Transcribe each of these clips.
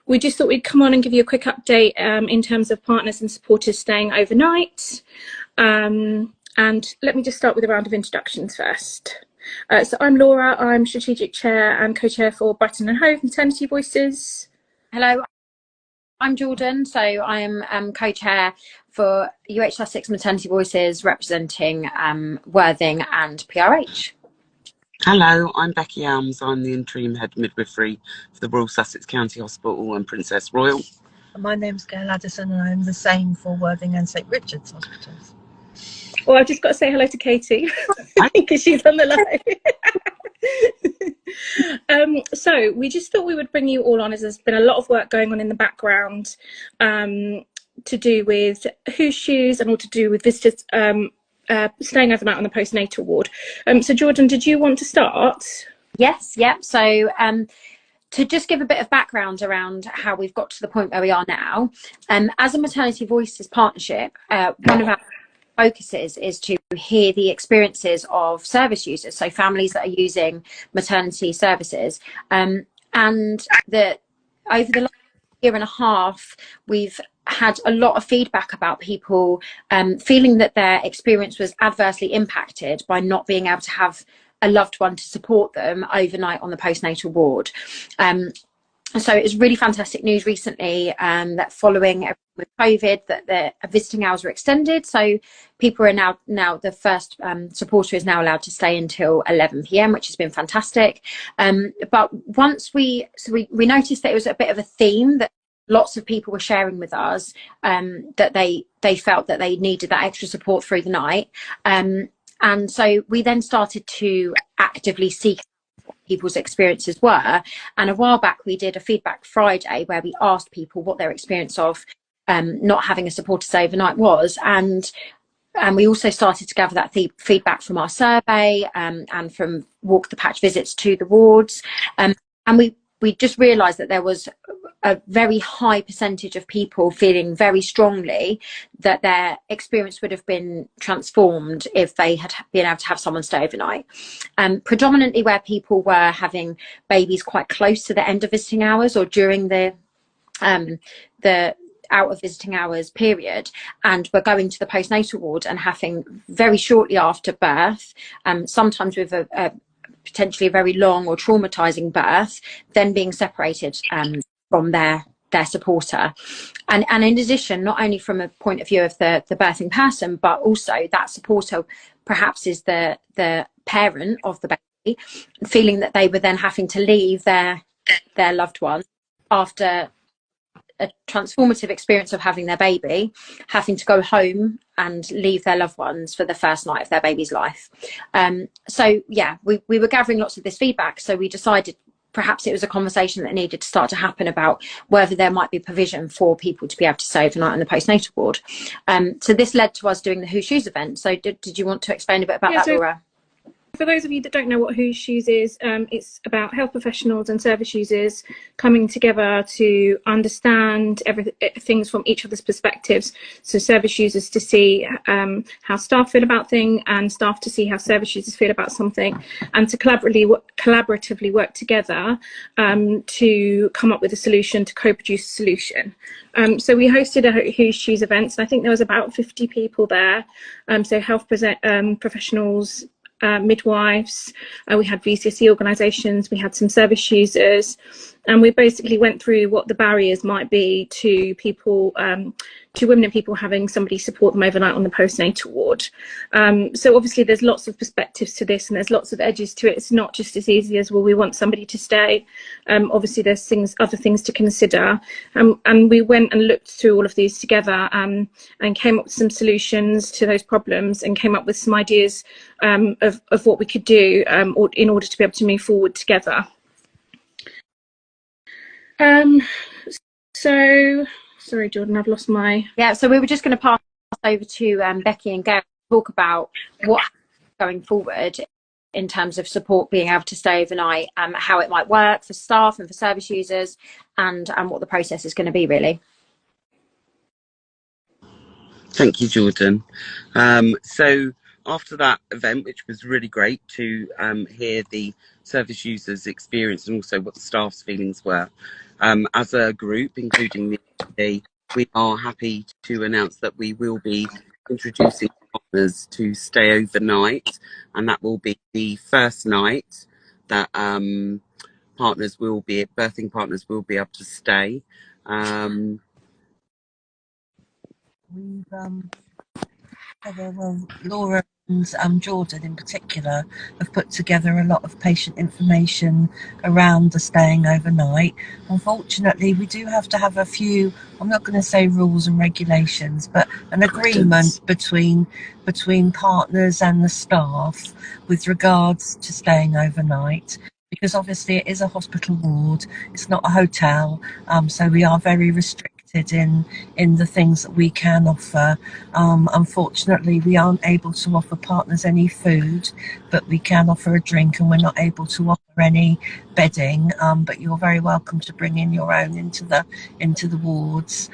We just thought we'd come on and give you a quick update in terms of partners and supporters staying overnight. And let me just start with a round of introductions first. So I'm Laura, I'm Strategic Chair and Co-Chair for Brighton and Hove Maternity Voices. Hello, I'm Jordan, so I am Co-Chair for UHSussex Maternity Voices representing Worthing and PRH. Hello, I'm Becky Elms. I'm the interim head midwifery for the Royal Sussex County Hospital and Princess Royal. My name's Gail Addison and I'm the same for Worthing and St Richard's Hospitals. Well, I've just got to say hello to Katie because she's on the line. So we just thought we would bring you all on, as there's been a lot of work going on in the background to do with UHSussex and all to do with visitors staying overnight on the postnatal ward. So Jordan, did you want to start? Yes, yep. So to just give a bit of background around how we've got to the point where we are now, as a Maternity Voices partnership, one of our focuses is to hear the experiences of service users, so families that are using maternity services, and that over the last year and a half we've had a lot of feedback about people feeling that their experience was adversely impacted by not being able to have a loved one to support them overnight on the postnatal ward. So it was really fantastic news recently that following with COVID that the visiting hours were extended. So people are now the first supporter is now allowed to stay until 11 p.m, which has been fantastic. But once we noticed that it was a bit of a theme that lots of people were sharing with us, that they felt that they needed that extra support through the night. And so we then started to actively seek people's experiences were, and a while back we did a feedback Friday where we asked people what their experience of not having a supporter stay overnight was, and we also started to gather that feedback from our survey and from walk the patch visits to the wards, and we just realised that there was a very high percentage of people feeling very strongly that their experience would have been transformed if they had been able to have someone stay overnight. Predominantly where people were having babies quite close to the end of visiting hours or during the out of visiting hours period, and were going to the postnatal ward and having very shortly after birth, sometimes with a potentially a very long or traumatizing birth, then being separated from their supporter. And in addition, not only from a point of view of the birthing person, but also that supporter perhaps is the parent of the baby, feeling that they were then having to leave their loved one after a transformative experience of having their baby, having to go home and leave their loved ones for the first night of their baby's life. So yeah, we were gathering lots of this feedback, so we decided perhaps it was a conversation that needed to start to happen about whether there might be provision for people to be able to stay overnight on the postnatal ward. So this led to us doing the UHSussex event. So did you want to explain a bit about that, Laura? For those of you that don't know what UHSussex is, it's about health professionals and service users coming together to understand things from each other's perspectives. So service users to see how staff feel about things, and staff to see how service users feel about something, and to collaboratively work together to come up with a solution, to co-produce a solution. So we hosted a UHSussex event, and I think there was about 50 people there. So health professionals, midwives, we had VCSE organisations, we had some service users, and we basically went through what the barriers might be to people, to women and people having somebody support them overnight on the postnatal ward. So obviously there's lots of perspectives to this, and there's lots of edges to it. It's not just as easy as, well, we want somebody to stay. Obviously there's other things to consider, and we went and looked through all of these together, and came up with some solutions to those problems, and came up with some ideas of what we could do in order to be able to move forward together. So sorry, Jordan, I've lost my... Yeah, so we were just going to pass over to Becky and Gail to talk about what going forward in terms of support being able to stay overnight, how it might work for staff and for service users, and what the process is going to be, really. Thank you, Jordan. So after that event, which was really great to hear the service users' experience and also what the staff's feelings were, As a group, including the MP, we are happy to announce that we will be introducing partners to stay overnight, and that will be the first night that birthing partners will be able to stay. We've well, Laura and Jordan in particular have put together a lot of patient information around the staying overnight. Unfortunately, we do have to have a few, I'm not going to say rules and regulations, but an agreement between partners and the staff with regards to staying overnight. Because obviously it is a hospital ward, it's not a hotel, so we are very restricted in the things that we can offer. Unfortunately, we aren't able to offer partners any food, but we can offer a drink, and we're not able to offer any bedding. But you're very welcome to bring in your own into the wards.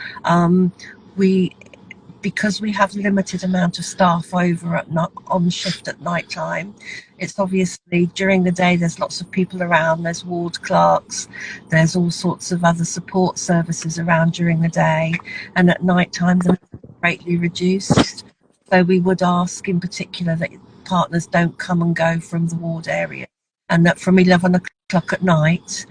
Because we have limited amount of staff over on shift at night time, it's obviously during the day there's lots of people around, there's ward clerks, there's all sorts of other support services around during the day, and at night time they're greatly reduced. So we would ask in particular that partners don't come and go from the ward area, and that from 11 o'clock at night,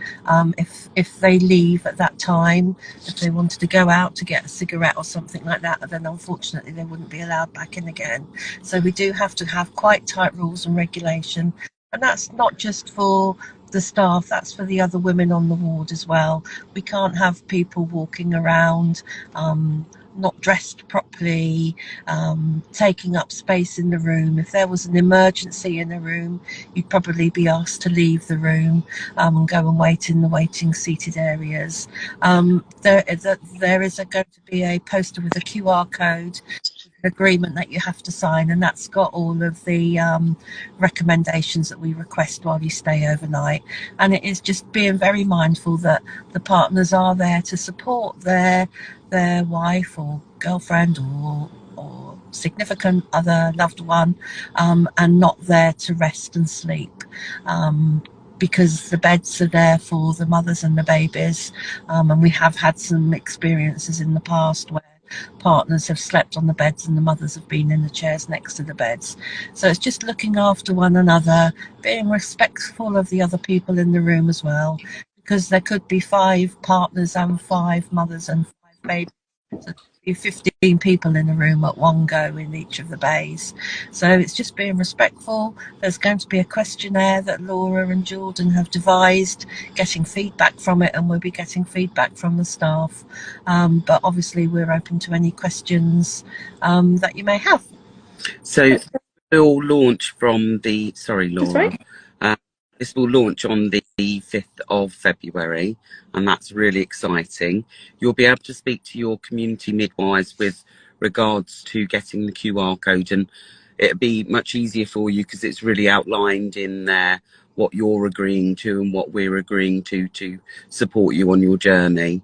if they leave at that time, if they wanted to go out to get a cigarette or something like that, then unfortunately they wouldn't be allowed back in again. So we do have to have quite tight rules and regulation, and that's not just for the staff, that's for the other women on the ward as well. We can't have people walking around not dressed properly, taking up space in the room. If there was an emergency in the room, you'd probably be asked to leave the room and go and wait in the waiting seated areas. There is going to be a poster with a QR code, agreement that you have to sign, and that's got all of the recommendations that we request while you stay overnight. And it is just being very mindful that the partners are there to support their wife or girlfriend or significant other loved one, and not there to rest and sleep, because the beds are there for the mothers and the babies, and we have had some experiences in the past where partners have slept on the beds and the mothers have been in the chairs next to the beds. So it's just looking after one another, being respectful of the other people in the room as well, because there could be 5 partners and 5 mothers and 5 babies. So 15 people in a room at one go in each of the bays. So it's just being respectful. There's going to be a questionnaire that Laura and Jordan have devised, getting feedback from it, and we'll be getting feedback from the staff. But obviously we're open to any questions that you may have. So we'll launch from the, sorry Laura, this will launch on the 5th of February, and that's really exciting. You'll be able to speak to your community midwives with regards to getting the QR code, and it'll be much easier for you because it's really outlined in there what you're agreeing to and what we're agreeing to support you on your journey.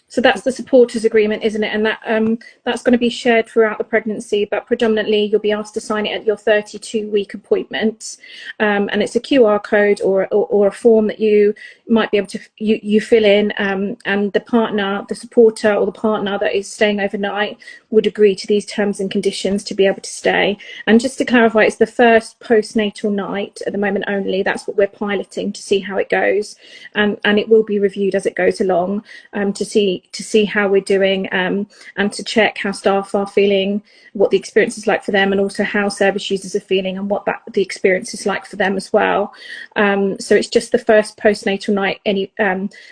So that's the supporters agreement, isn't it? And that's going to be shared throughout the pregnancy, but predominantly you'll be asked to sign it at your 32-week appointment. And it's a QR code or a form that you might be able to you fill in, and the partner, the supporter or the partner that is staying overnight would agree to these terms and conditions to be able to stay. And just to clarify, it's the first postnatal night at the moment only. That's what we're piloting to see how it goes, and it will be reviewed as it goes along, to see how we're doing, and to check how staff are feeling, what the experience is like for them, and also how service users are feeling and what the experience is like for them as well. So it's just the first postnatal night,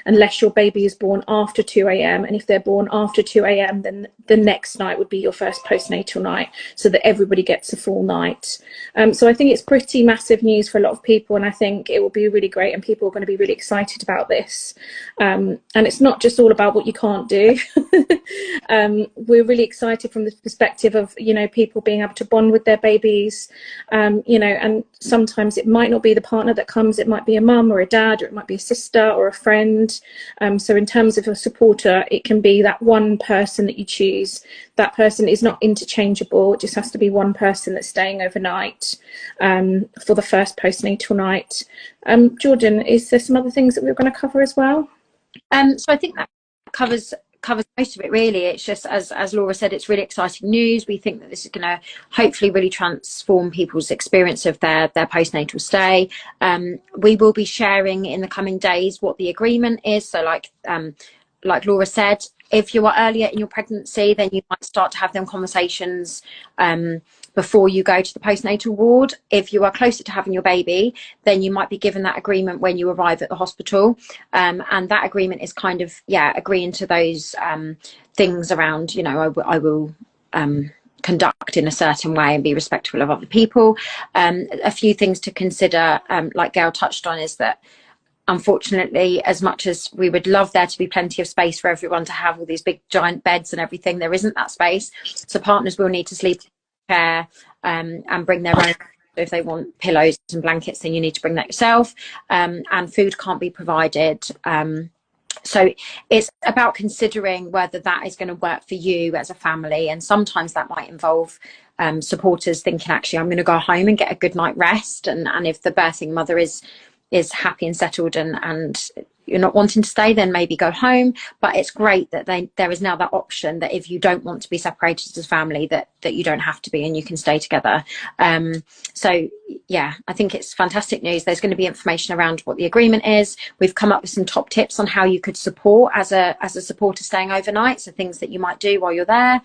unless your baby is born after 2 a.m. and if they're born after 2 a.m. then the next night would be your first postnatal night, so that everybody gets a full night. So I think it's pretty massive news for a lot of people, and I think it will be really great, and people are going to be really excited about this. And it's not just all about what you can't do. We're really excited from the perspective of, you know, people being able to bond with their babies, you know, and sometimes it might not be the partner that comes, it might be a mum or a dad, or it might be a sister or a friend. So in terms of a supporter, it can be that one person that you choose. That person is not interchangeable, it just has to be one person that's staying overnight for the first postnatal night. Jordan, is there some other things that we're going to cover as well? So I think that covers most of it, really. It's just, as Laura said, it's really exciting news. We think that this is going to hopefully really transform people's experience of their postnatal stay. We will be sharing in the coming days what the agreement is. So like Laura said, if you are earlier in your pregnancy, then you might start to have them conversations before you go to the postnatal ward. If you are closer to having your baby, then you might be given that agreement when you arrive at the hospital. And that agreement is kind of, agreeing to those things around, you know, I will conduct in a certain way and be respectful of other people. A few things to consider, like Gail touched on, is that unfortunately, as much as we would love there to be plenty of space for everyone to have all these big giant beds and everything, there isn't that space. So partners will need to sleep in a chair and bring their own. If they want pillows and blankets, then you need to bring that yourself. And food can't be provided. So it's about considering whether that is going to work for you as a family. And sometimes that might involve supporters thinking, actually, I'm going to go home and get a good night rest. And if the birthing mother is happy and settled and you're not wanting to stay, then maybe go home. But it's great that there is now that option that if you don't want to be separated as a family, that you don't have to be and you can stay together. So yeah, I think it's fantastic news. There's going to be information around what the agreement is. We've come up with some top tips on how you could support as a supporter staying overnight, so things that you might do while you're there.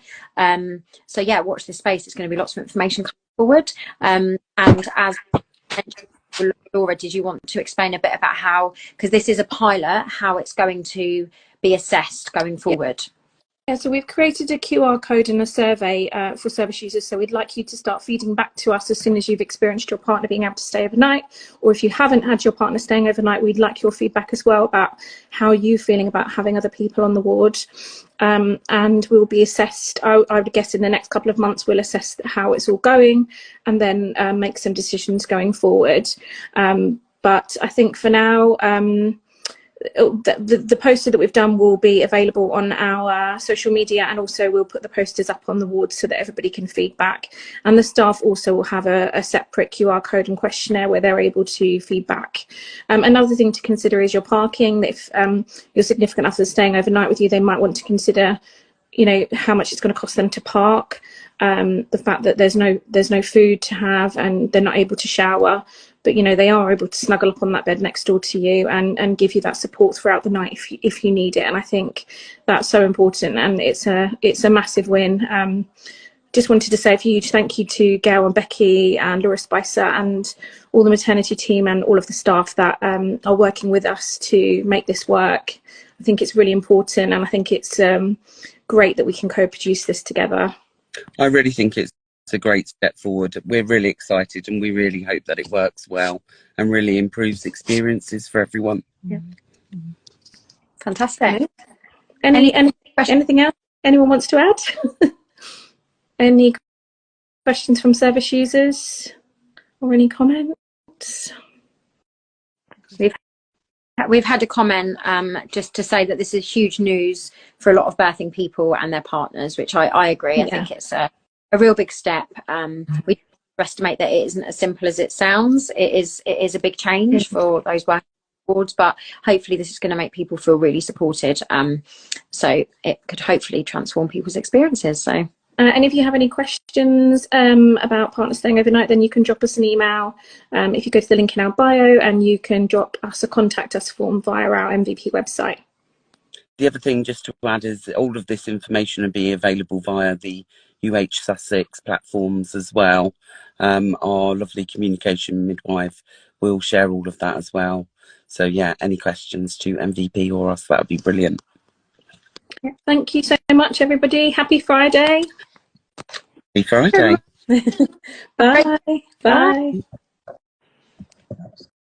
So yeah, watch this space. There's going to be lots of information coming forward. And as mentioned, Laura, did you want to explain a bit about how, because this is a pilot, how it's going to be assessed going forward? Yeah, so we've created a QR code and a survey for service users. So we'd like you to start feeding back to us as soon as you've experienced your partner being able to stay overnight, or if you haven't had your partner staying overnight, we'd like your feedback as well about how you're feeling about having other people on the ward. And we'll be assessed, I would guess in the next couple of months, we'll assess how it's all going and then make some decisions going forward. But I think for now, the poster that we've done will be available on our social media, and also we'll put the posters up on the ward so that everybody can feedback. And the staff also will have a separate QR code and questionnaire where they're able to feedback. Another thing to consider is your parking. If your significant other is staying overnight with you, they might want to consider, you know, how much it's going to cost them to park. The fact that there's no food to have and they're not able to shower, but you know, they are able to snuggle up on that bed next door to you and give you that support throughout the night if you need it. And I think that's so important, and it's a massive win. Just wanted to say a huge thank you to Gail and Becky and Laura Spicer and all the maternity team and all of the staff that are working with us to make this work. I think it's really important, and I think it's great that we can co-produce this together. I really think it's a great step forward. We're really excited and we really hope that it works well and really improves experiences for everyone. Yeah. Fantastic. Anything else anyone wants to add? Any questions from service users or any comments? We've had a comment just to say that this is huge news for a lot of birthing people and their partners, which I agree. I think it's a real big step. We underestimate that it isn't as simple as it sounds. It is a big change for those working boards, but hopefully this is going to make people feel really supported. So it could hopefully transform people's experiences. So. And if you have any questions about partners staying overnight, then you can drop us an email if you go to the link in our bio, and you can drop us a contact us form via our MVP website. The other thing just to add is all of this information will be available via the UHSussex platforms as well. Our lovely communication midwife will share all of that as well. So yeah, any questions to MVP or us, that would be brilliant. Thank you so much, everybody. Happy Friday. Happy Friday. Bye. Bye.